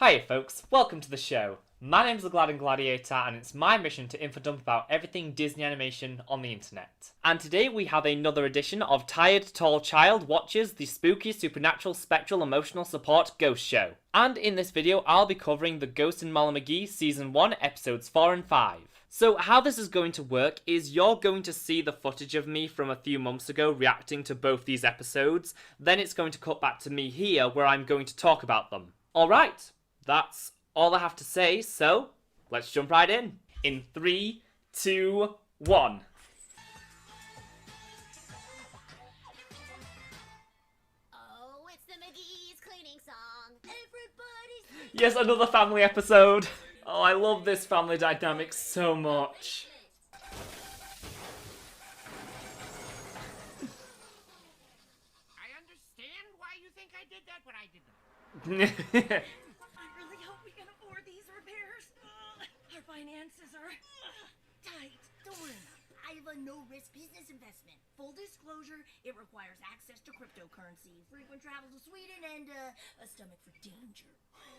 Hiya folks, welcome to the show. My name's the Glad Gladiator and it's my mission to infodump about everything Disney animation on the internet. And today we have another edition of Tired Tall Child watches the spooky, supernatural, spectral, emotional support ghost show. And in this video I'll be covering the Ghost and Molly McGee Season 1 episodes 4 and 5. So how this is going to work is you're going to see the footage of me from a few months ago reacting to both these episodes, then it's going to cut back to me here where I'm going to talk about them. Alright, that's all I have to say, so let's jump right in. In 3, 2, 1. Oh, it's the McGee's cleaning song. Everybody's... Yes, another family episode. Oh, I love this family dynamic so much. I understand why you think I did that, but I didn't. I really hope we can afford these repairs. Our finances are tight. Don't worry, I have a no-risk business investment. Full disclosure, it requires access to cryptocurrency, frequent travel to Sweden, and a stomach for danger.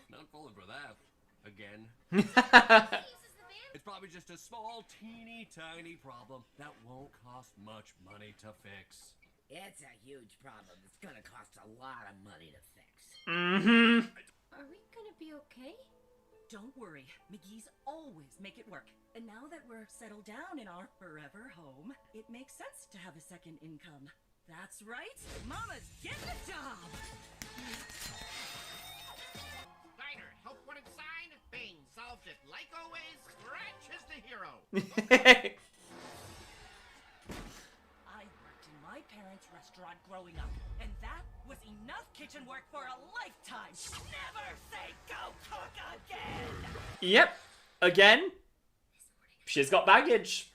Not falling for that. Again. He uses the van. It's probably just a small, teeny, tiny problem that won't cost much money to fix. It's a huge problem. It's gonna cost a lot of money to fix. Are we gonna be okay? Don't worry, McGee's always make it work. And now that we're settled down in our forever home, it makes sense to have a second income. That's right, Mama's getting a job. Diner, help wanted sign. Bing, solved it. Like always, Scratch is the hero. I worked in my parents' restaurant growing up, and that was enough kitchen work for a lifetime. Never say go cook again. Yep, again. She's got baggage.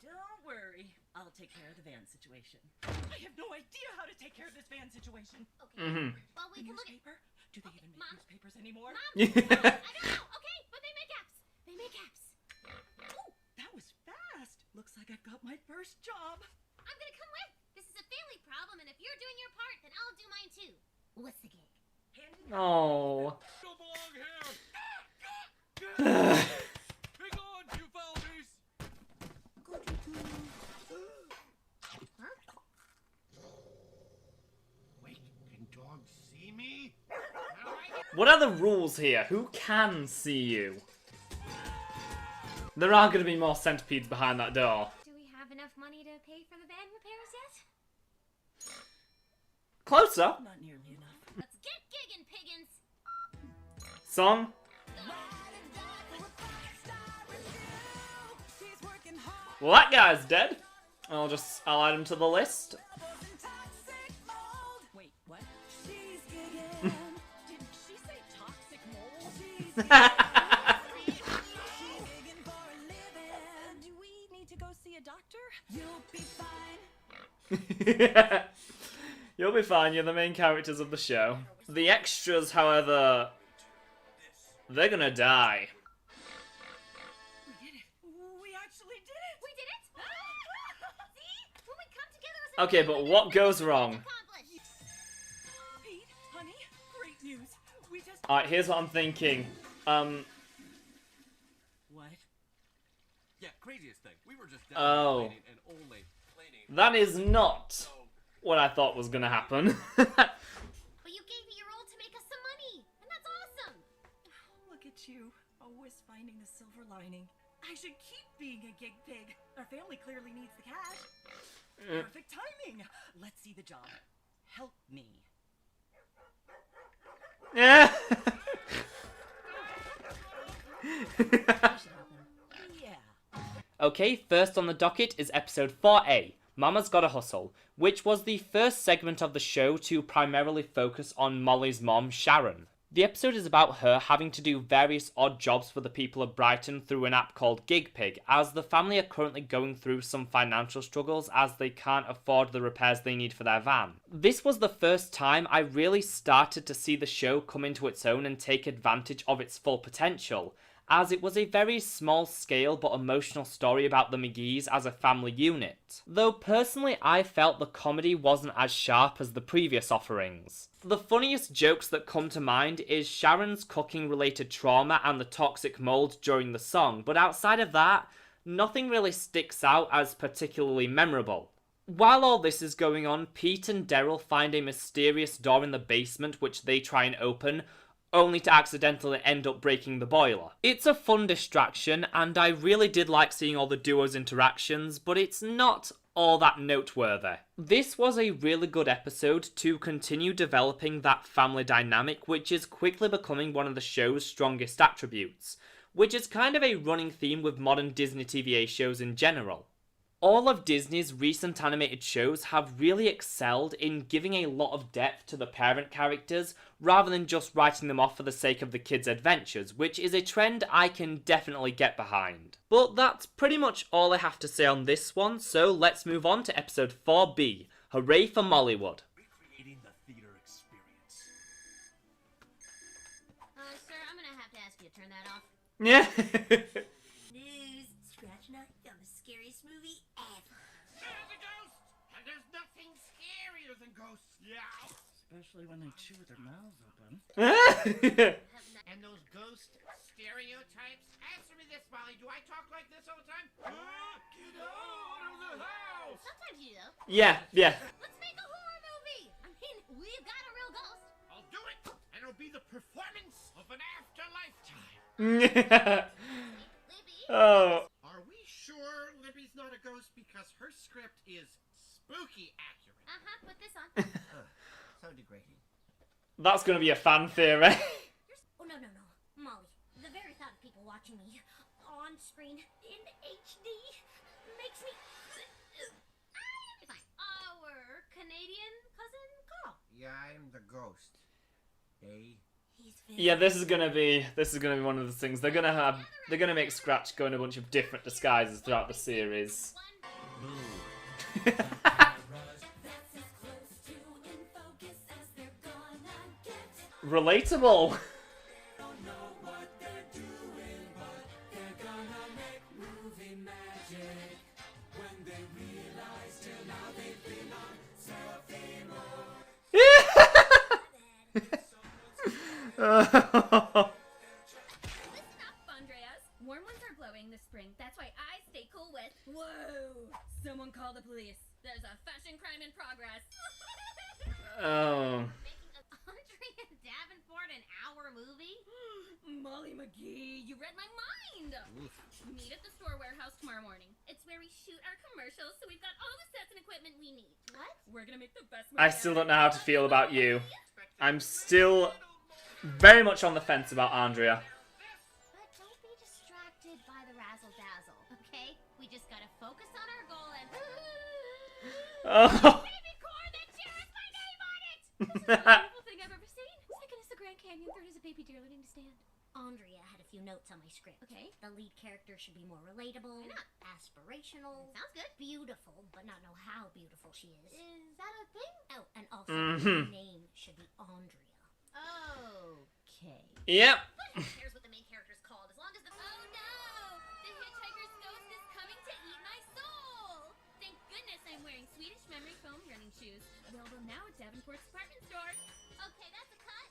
Don't worry, I'll take care of the van situation. I have no idea how to take care of this van situation. Okay. Well, we The can look at... newspaper? Do they even make Mom? newspapers anymore? Mom, I don't know. Okay, but they make apps. They make apps. Ooh, That was fast. Looks like I've got my first job. I'm gonna come with. This is a family problem, and if you're doing your part, then I'll do mine too. What's the gig? Oh. Don't belong here! Hang on, you foul beast! Wait, can dogs see me? What are the rules here? Who can see you? There are going to be more centipedes behind that door. Do we have enough money to pay for the van repairs yet? Closer. Not nearly enough. Let's get giggin', piggins. Song. Well, that guy's dead. I'll add him to the list. Wait, what? Did she say toxic mold? Do we need to go see a doctor? You'll be fine. You'll be fine, you're the main characters of the show. The extras, however, they're gonna die. We did it. We actually did it. We did it! See? When we come together as a Okay, family, but what then goes we wrong? accomplish. Pete, honey, great news. We just... Alright, here's what I'm thinking. What? Yeah, craziest thing. We were just Oh. complaining and only complaining. That is not what I thought was gonna happen. But you gave me your all to make us some money, and that's awesome. Look at you, always finding the silver lining. I should keep being a gig pig. Our family clearly needs the cash. Perfect timing. Let's see the job. Help me. Yeah. Yeah. Okay, first on the docket is episode 4A, Mama's Gotta Hustle, which was the first segment of the show to primarily focus on Molly's mom, Sharon. The episode is about her having to do various odd jobs for the people of Brighton through an app called GigPig, as the family are currently going through some financial struggles as they can't afford the repairs they need for their van. This was the first time I really started to see the show come into its own and take advantage of its full potential, as it was a very small scale but emotional story about the McGees as a family unit. Though personally I felt the comedy wasn't as sharp as the previous offerings. The funniest jokes that come to mind is Sharon's cooking related trauma and the toxic mold during the song, but outside of that, nothing really sticks out as particularly memorable. While all this is going on, Pete and Daryl find a mysterious door in the basement which they try and open, only to accidentally end up breaking the boiler. It's a fun distraction, and I really did like seeing all the duo's interactions, but it's not all that noteworthy. This was a really good episode to continue developing that family dynamic, which is quickly becoming one of the show's strongest attributes, which is kind of a running theme with modern Disney TVA shows in general. All of Disney's recent animated shows have really excelled in giving a lot of depth to the parent characters rather than just writing them off for the sake of the kids' adventures, which is a trend I can definitely get behind. But that's pretty much all I have to say on this one, so let's move on to episode 4B, Hooray for Mollywood. Recreating the theater experience. Sir, I'm gonna have to ask you to turn that off. Yeah. News. Scratch and I found the scariest movie ever. There's a ghost! And there's nothing scarier than ghosts. Yeah. Especially when they chew with their mouths open. And those ghost stereotypes? Answer me this, Molly. Do I talk like this all the time? Get out of the house! Sometimes you do. Yeah. Let's make a horror movie. I mean, we've got a real ghost. I'll do it, and it'll be the performance of an afterlifetime. Libby. Oh. Are we sure Libby's not a ghost because her script is spooky accurate? Put this on. So degrading. That's gonna be a fan theory. Oh, no. Molly, the very thought of people watching me on screen in HD makes me... Fine. Our Canadian cousin Carl. Yeah, I'm the ghost. He's very... Yeah, this is gonna be one of the things they're gonna make Scratch go in a bunch of different disguises throughout the series. That's as close to in focus as they're gonna get. Relatable. Listen up, Andreas. Warm winds are blowing this spring. That's why I stay cool with... Whoa! Someone call the police. There's a fashion crime in progress. Oh. Making Andrea Davenport an hour movie? Molly McGee, you read my mind! Meet at the store warehouse tomorrow morning. It's where we shoot our commercials, so we've got all the sets and equipment we need. What? We're gonna make the best I still don't know how to feel about you. I'm still very much on the fence about Andrea. But don't be distracted by the razzle-dazzle, okay? We just gotta focus on our goal and... Oh. Baby corn, that chair has my name on it! This is the most beautiful thing I've ever seen. Second is the Grand Canyon, third is a baby deer learning to stand. Andrea had a few notes on my script. Okay. The lead character should be more relatable, Why not? aspirational, Sounds good. beautiful, but not know how beautiful she is. Is that a thing? Oh, and also, Mhm. her name should be Andrea. Okay. Yep. Who cares what the main character's called, as long as the... Oh no! The hitchhiker's ghost is coming to eat my soul! Thank goodness I'm wearing Swedish memory foam running shoes. Available now at Davenport's department store. Okay, that's a cut.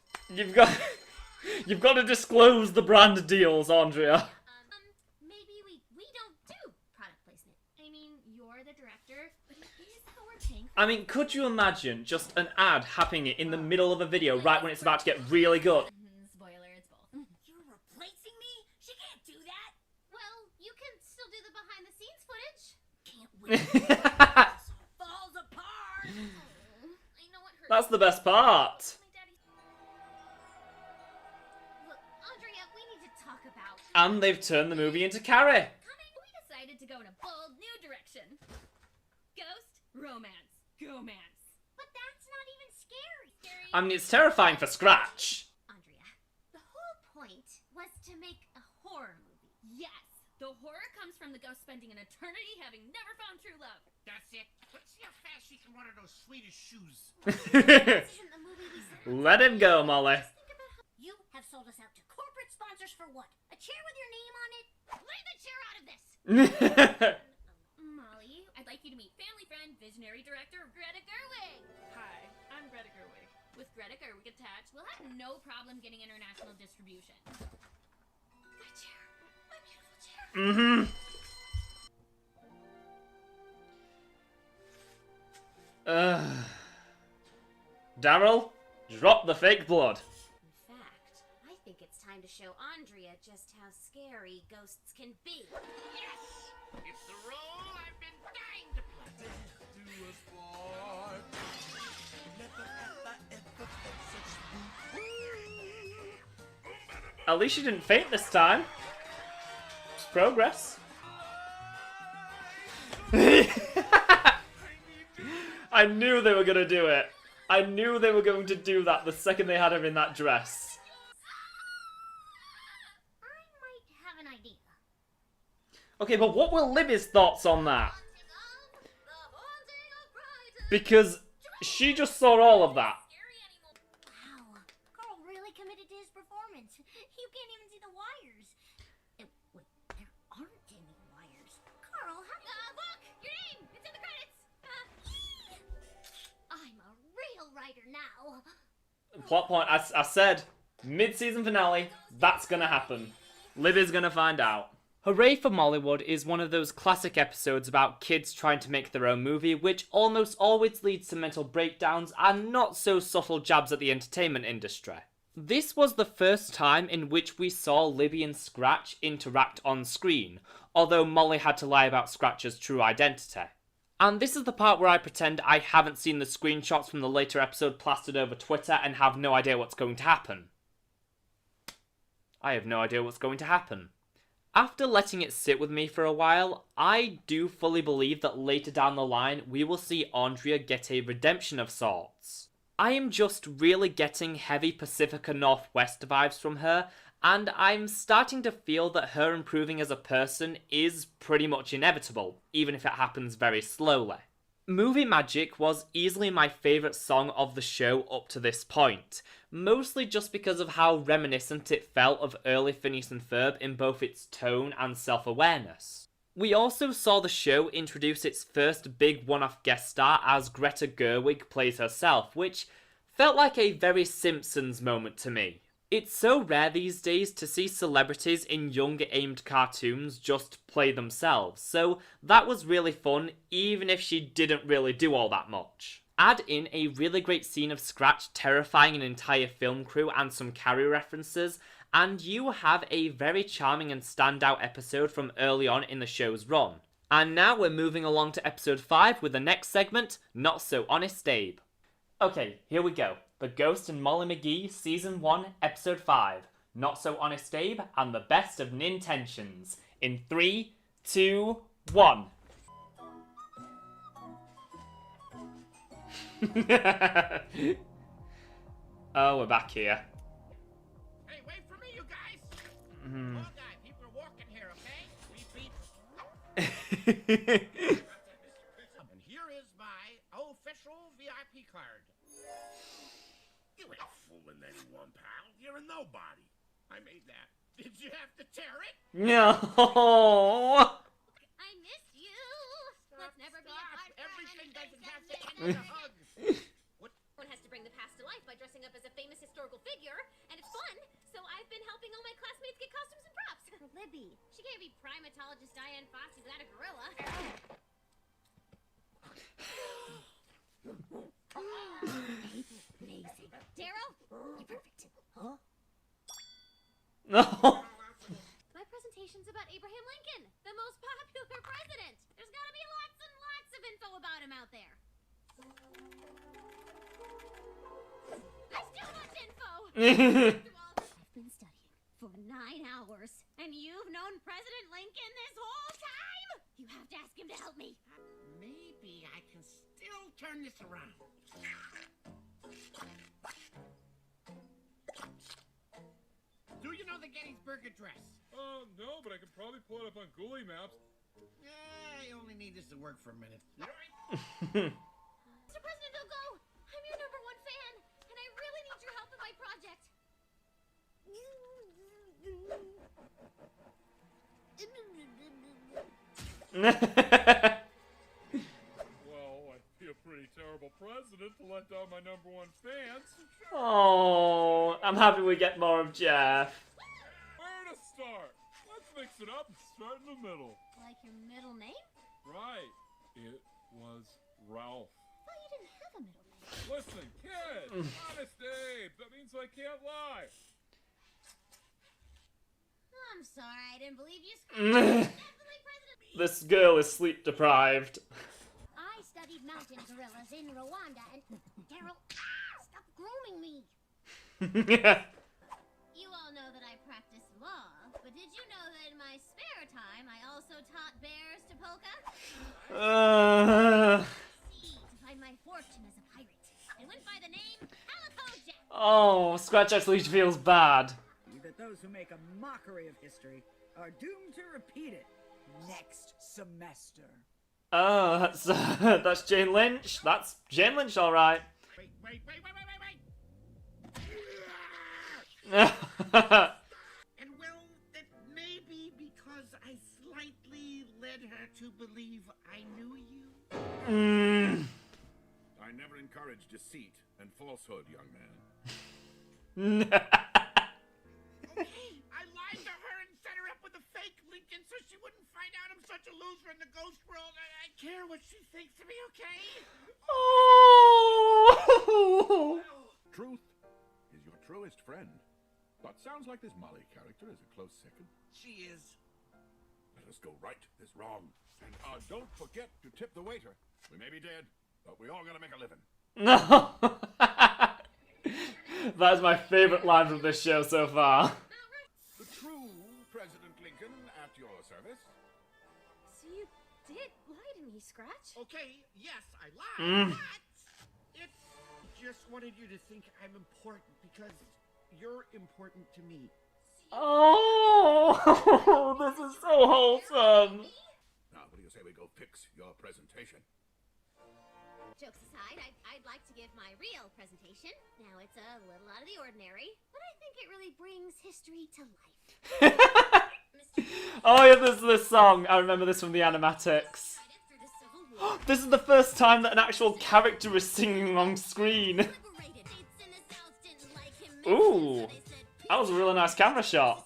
You've got to disclose the brand deals, Andrea. Maybe we don't do product placement. I mean, you're the director, but it is how we're paying for I mean, could you imagine just an ad happening in the middle of a video right when it's about to get really good? Spoiler, it's both. You're replacing me? She can't do that. Well, you can still do the behind-the-scenes footage. Can't wait. Falls apart. I know it hurts. That's the best part. My daddy... Look, Andrea, we need to talk about... And they've turned the movie into Carrie. We decided to go in a bold new direction. Ghost, romance, gomance. But that's not even scary. I mean, it's terrifying for Scratch. Andrea, the whole point was to make a horror movie. Yes, the horror comes from the ghost spending an eternity having never found true love. That's it. Let's see how fast she can run in those Swedish shoes. This isn't the movie we set out. Let him go, Molly. Think about how you have sold us out to corporate sponsors for what? A chair with your name on it? Leave the chair out of this! Molly, I'd like you to meet family friend, visionary director Greta Gerwig. Hi, I'm Greta Gerwig. With Greta Gerwig attached, we'll have no problem getting international distribution. My chair. My beautiful chair. Mm-hmm. Daryl, drop the fake blood. In fact, I think it's time to show Andrea just how scary ghosts can be. Yes! It's the role I've been dying to play. At least she didn't faint this time. It's progress. I knew they were going to do it. I knew they were going to do that the second they had her in that dress. I might have an idea. Okay, but what were Libby's thoughts on that? Because she just saw all of that. Wow, Carl really committed to his performance. You can't even see the wires. Wait, there aren't any wires. Carl, how do you... Look! Your name! It's in the credits! I'm a real writer now. Plot point, I said, mid-season finale, that's gonna happen. Libby's gonna find out. Hooray for Mollywood is one of those classic episodes about kids trying to make their own movie, which almost always leads to mental breakdowns and not so subtle jabs at the entertainment industry. This was the first time in which we saw Libby and Scratch interact on screen, although Molly had to lie about Scratch's true identity. And this is the part where I pretend I haven't seen the screenshots from the later episode plastered over Twitter and have no idea what's going to happen. I have no idea what's going to happen. After letting it sit with me for a while, I do fully believe that later down the line we will see Andrea get a redemption of sorts. I am just really getting heavy Pacifica Northwest vibes from her, and I'm starting to feel that her improving as a person is pretty much inevitable, even if it happens very slowly. Movie Magic was easily my favourite song of the show up to this point, mostly just because of how reminiscent it felt of early Phineas and Ferb in both its tone and self-awareness. We also saw the show introduce its first big one-off guest star as Greta Gerwig plays herself, which felt like a very Simpsons moment to me. It's so rare these days to see celebrities in younger aimed cartoons just play themselves, so that was really fun even if she didn't really do all that much. Add in a really great scene of Scratch terrifying an entire film crew and some Carrie references, and you have a very charming and standout episode from early on in the show's run. And now we're moving along to episode 5 with the next segment, Not So Honest Abe. Okay, here we go. The Ghost and Molly McGee Season 1, Episode 5. Not So Honest Abe and the Best of Nintentions. In 3, 2, 1. Oh, we're back here. Hey, wait for me, you guys! Hold on, people are walking here, okay? Beep, beep. And here is my official VIP card. You ain't fooling anyone, pal. You're a nobody. I made that. Did you have to tear it? No. I miss you! Let's never be apart. Everything doesn't have to end in a hug. One has to bring the past to life by dressing up as a famous historical figure, and it's fun, so I've been helping all my classmates get costumes and props. Libby. She can't be primatologist Diane Fossey without a gorilla. Amazing. Daryl, you're perfect. Huh? No. My presentation's about Abraham Lincoln, the most popular president. There's gotta be lots and lots of info about him out there. There's too much info! I've been studying for 9 hours. And you've known President Lincoln this whole time? You have to ask him to help me. Maybe I can still turn this around. Do you know the Gettysburg Address? No, but I could probably pull it up on Google Maps. I only need this to work for a minute. Mr. President, don't go! I'm your #1 fan, and I really need your help in my project. Well, I'd be a pretty terrible president to let down my #1 fans. Oh, I'm happy we get more of Jeff. Where to start? Let's mix it up and start in the middle. Like your middle name? Right. It was Ralph. Thought you didn't have a middle name. Listen, kid. Honest Abe. That means I can't lie. I'm sorry, I didn't believe you. Definitely President. This girl is sleep deprived. I studied mountain gorillas in Rwanda and... Daryl, stop grooming me. You all know that I practice law, but did you know that in my spare time I also taught bears to polka? See, to find my fortune as a pirate. I went by the name Calico Jack. Oh, Scratch actually feels bad. That those who make a mockery of history are doomed to repeat it next semester. Oh, that's Jane Lynch. That's Jane Lynch, all right. Wait. And well, that may be because I slightly led her to believe I knew you. I never encourage deceit and falsehood, young man. Okay, I lied to her and set her up with a fake Lincoln so she wouldn't find out I'm such a loser in the ghost world. I care what she thinks of me, okay? Oh. Truth is your truest friend. But sounds like this Molly character is a close second. She is. Let us go right this wrong. And don't forget to tip the waiter. We may be dead, but we all gotta make a living. No. That is my favorite line from this show so far. The true President Lincoln at your service. So you did lie to me, Scratch? Okay, yes, I lied, but it just wanted you to think I'm important because you're important to me. Oh, this is so wholesome. Now, what do you say we go fix your presentation? Jokes aside, I'd like to give my real presentation. Now, it's a little out of the ordinary, but I think it really brings history to life. Oh yeah, there's this song. I remember this from the animatics. This is the first time that an actual character is singing on screen. Ooh, that was a really nice camera shot.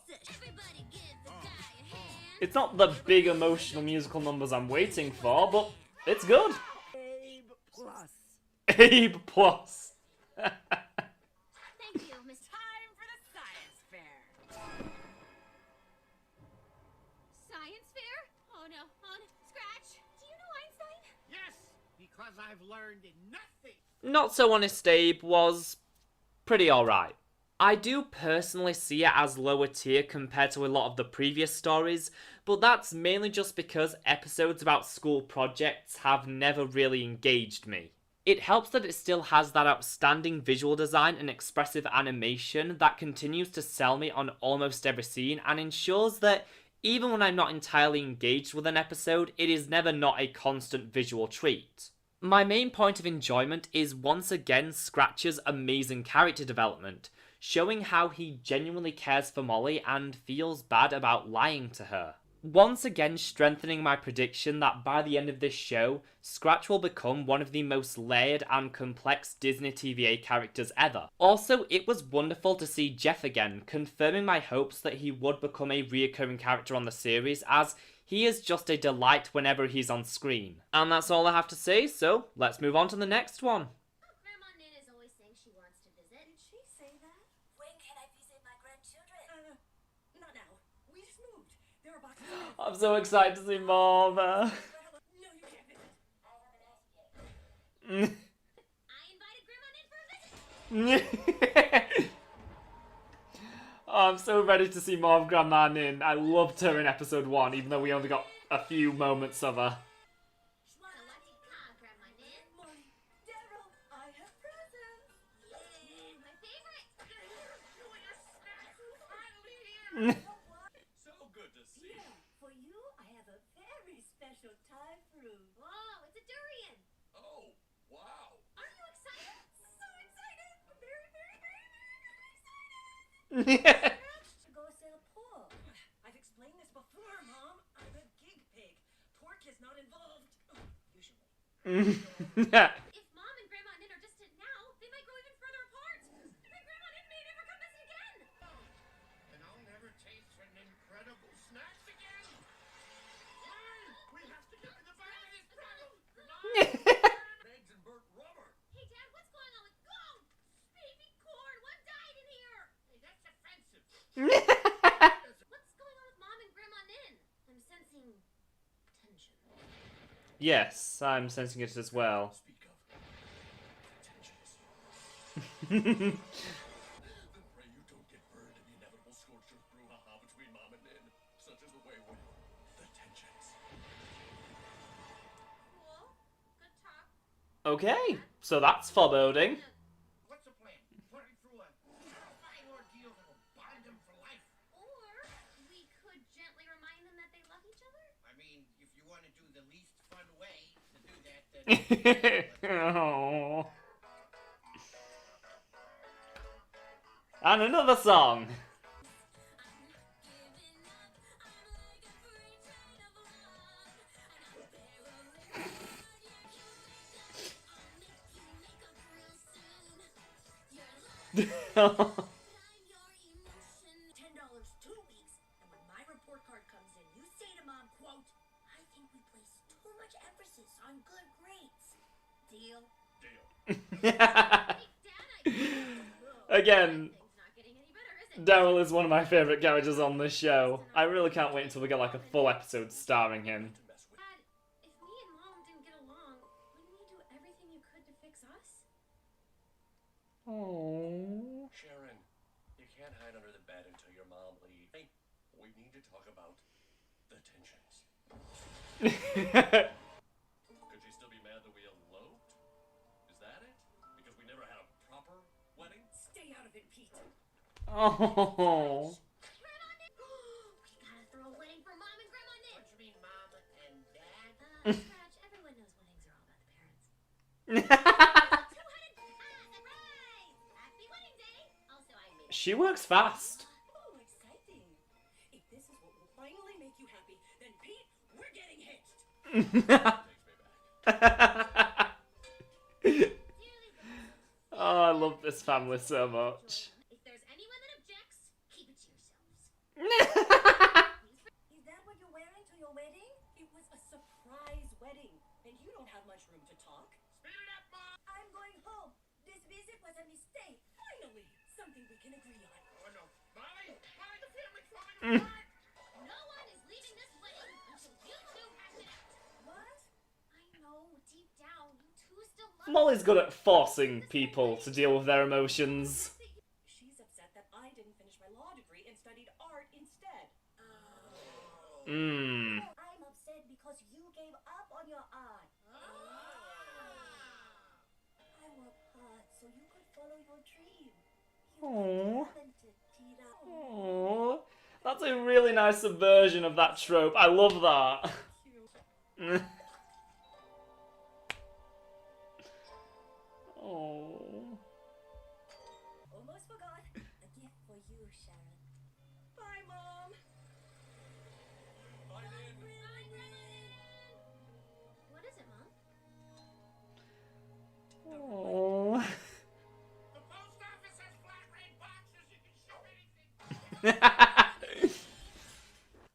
It's not the big emotional musical numbers I'm waiting for, but it's good. Abe Plus. Abe Plus. Thank you, Miss. Time for the science fair. Science fair? Oh no, Scratch. Do you know Einstein? Yes, because I've learned nothing. Not So Honest Abe was pretty alright. I do personally see it as lower tier compared to a lot of the previous stories, but that's mainly just because episodes about school projects have never really engaged me. It helps that it still has that outstanding visual design and expressive animation that continues to sell me on almost every scene and ensures that even when I'm not entirely engaged with an episode, it is never not a constant visual treat. My main point of enjoyment is once again Scratch's amazing character development, showing how he genuinely cares for Molly and feels bad about lying to her. Once again strengthening my prediction that by the end of this show, Scratch will become one of the most layered and complex Disney TVA characters ever. Also, it was wonderful to see Jeff again, confirming my hopes that he would become a reoccurring character on the series, as he is just a delight whenever he's on screen. And that's all I have to say, so let's move on to the next one. Grandma Nin is always saying she wants to visit. Did she say that? When can I visit my grandchildren? Not now. We just moved. There are boxes of... I'm so excited to see Mom. No, you can't visit. I haven't asked yet. I invited Grandma Nin for a visit. Oh, I'm so ready to see more of Grandma Nin. I loved her in episode 1, even though we only got a few moments of her. Sawadee-ka, Grandma Nin. Molly, Daryl, I have presents. Yay, my favorite. So good to see you. Yeah, for you, I have a very special Thai fruit. Whoa, it's a durian. Oh, wow. Aren't you excited? So excited. Very, very, very, very, very excited. not involved. Usually. If Mom and Grandma and Nin are distant now, they might grow even further apart. Then Grandma and Nin may never come visit again. And I'll never taste an incredible snacks again. We have to get to the bottom of this problem. Eggs and burnt rubber. Hey, Dad, what's going on with... Oh, baby corn, what died in here? Hey, that's offensive. What's going on with Mom and Grandma Nin? I'm sensing tension. Yes, I'm sensing it as well. Speak of tensions. Then pray you don't get burned in the inevitable scorched earth brouhaha between Mom and Nin. Such is the way with the tensions. Cool. Good talk. Okay, so that's foreboding. What's the plan? Put him through a terrifying ordeal that'll bond him for life. Or we could gently remind them that they love each other. I mean, if you want to do the least fun way to do that, then... Oh. And another song. $10, 2 weeks, and when my report card comes in, you say to Mom, quote, I think we place too much emphasis on good grades. Deal? Hey, Dad, Again, things not getting any better, is it? Daryl is one of my favourite characters on this show. I really can't wait until we get like a full episode starring him. Dad, if me and Mom didn't get along, wouldn't you do everything you could to fix us? Oh. Sharon, you can't hide under the bed until your mom leaves. Hey, we need to talk about the tensions. Could she still be mad that we eloped? Is that it? Because we never had a proper wedding? Stay out of it, Pete. Oh. Grandma Nin! We gotta throw a wedding for Mom and Grandma Nin! What you mean, Mom and Dad? Scratch, everyone knows weddings are all about the parents. Two-headed... surprise! Happy wedding day! Also, I made... She works fast. Oh, exciting. If this is what will finally make you happy, then Pete, we're getting hitched. Oh, I love this family so much. If there's anyone that objects, keep it to yourselves. Is that what you're wearing to your wedding? It was a surprise wedding, and you don't have much room to talk. Speed it up, Mom! I'm going home. This visit was a mistake. Finally, something we can agree on. Oh, no. Molly! Molly, the family's falling apart! No one is leaving this wedding until you two hash it out. What? I know, deep down, you two still love Molly's good at forcing people to deal with their emotions. She's upset that I didn't finish my law degree and studied art instead. Mmm. I'm upset because you gave up on your art. I worked hard so you could follow your dream. You Aww. were talented, Tira. Aww. That's a really nice subversion of that trope. I love that. Oh. Almost forgot. A gift for you, Sharon. Bye, Mom. Bye, Nin. What is it, Mom? Oh. The post office has flat rate boxes. You can ship anything.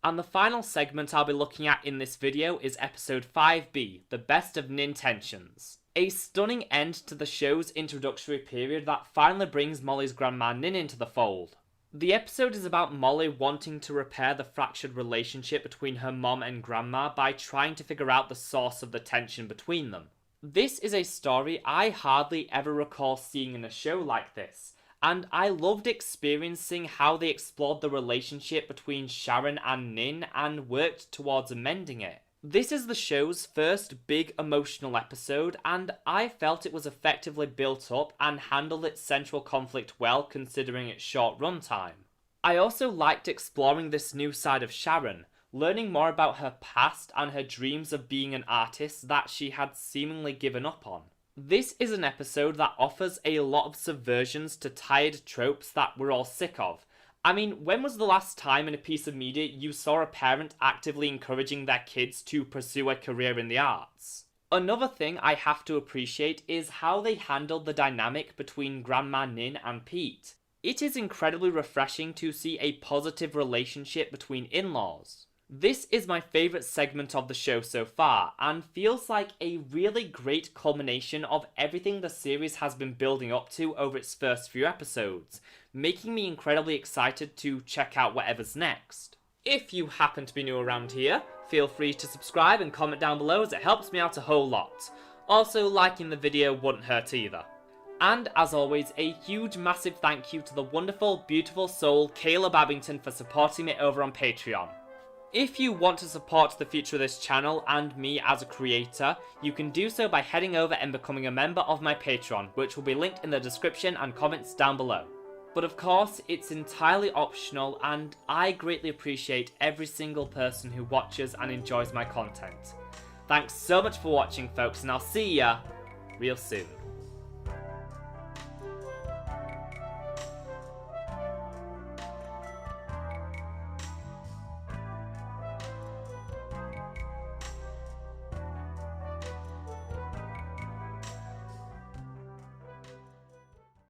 And the final segment I'll be looking at in this video is episode 5B, The Best of Nintentions. A stunning end to the show's introductory period that finally brings Molly's grandma Nin into the fold. The episode is about Molly wanting to repair the fractured relationship between her mom and grandma by trying to figure out the source of the tension between them. This is a story I hardly ever recall seeing in a show like this, and I loved experiencing how they explored the relationship between Sharon and Nin and worked towards amending it. This is the show's first big emotional episode, and I felt it was effectively built up and handled its central conflict well considering its short runtime. I also liked exploring this new side of Sharon, learning more about her past and her dreams of being an artist that she had seemingly given up on. This is an episode that offers a lot of subversions to tired tropes that we're all sick of, I mean, when was the last time in a piece of media you saw a parent actively encouraging their kids to pursue a career in the arts? Another thing I have to appreciate is how they handled the dynamic between Grandma Nin and Pete. It is incredibly refreshing to see a positive relationship between in-laws. This is my favourite segment of the show so far, and feels like a really great culmination of everything the series has been building up to over its first few episodes, making me incredibly excited to check out whatever's next. If you happen to be new around here, feel free to subscribe and comment down below as it helps me out a whole lot. Also, liking the video wouldn't hurt either. And as always, a huge massive thank you to the wonderful, beautiful soul Caleb Abington for supporting me over on Patreon. If you want to support the future of this channel and me as a creator, you can do so by heading over and becoming a member of my Patreon, which will be linked in the description and comments down below. But of course, it's entirely optional, and I greatly appreciate every single person who watches and enjoys my content. Thanks so much for watching, folks, and I'll see ya real soon.